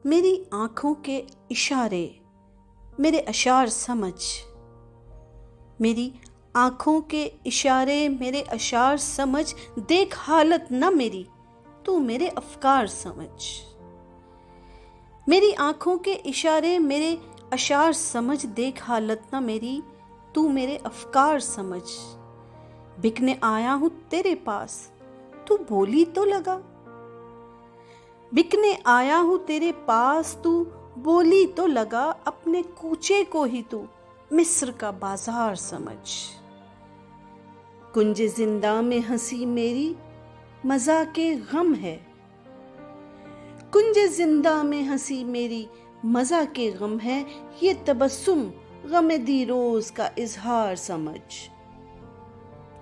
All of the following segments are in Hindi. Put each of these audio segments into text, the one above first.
मेरी आँखों के इशारे मेरे अशार समझ, मेरी आँखों के इशारे मेरे अशार समझ, देख हालत न मेरी तू मेरे अफकार समझ। मेरी आँखों के इशारे मेरे अशार समझ, देख हालत न मेरी तू मेरे अफकार समझ। बिकने आया हूँ तेरे पास तू बोली तो लगा, बिकने आया हूँ तेरे पास तू बोली तो लगा, अपने कूचे को ही तू मिस्र का बाजार समझ। कुंज जिंदा में हंसी मेरी मजा के गम है, कुंज जिंदा में हंसी मेरी मजा के गम है, ये तबस्सुम गम दी रोज का इजहार समझ।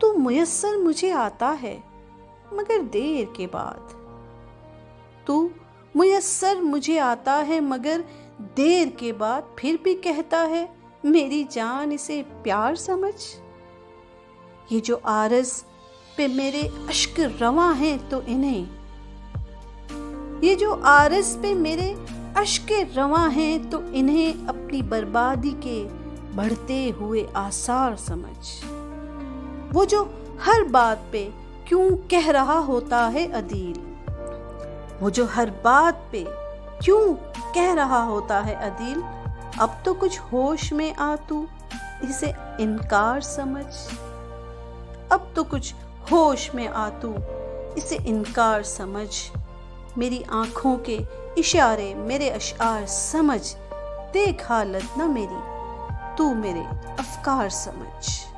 तू मुयस्सर मुझे आता है मगर देर के बाद, तू मुयस्सर मुझे आता है मगर देर के बाद, फिर भी कहता है मेरी जान इसे प्यार समझ। ये जो आरज़ पे मेरे अश्क रवां हैं तो इन्हें, ये जो आरज़ पे मेरे अश्क रवां हैं तो इन्हें अपनी बर्बादी के बढ़ते हुए आसार समझ। वो जो हर बात पे क्यों कह रहा होता है अदील, वो जो हर बात पे क्यों कह रहा होता है अदील, अब तो कुछ होश में आ तू इसे इनकार समझ। अब तो कुछ होश में आ तू इसे इनकार समझ। मेरी आँखों के इशारे मेरे अशार समझ, देख हालत न मेरी तू मेरे अफकार समझ।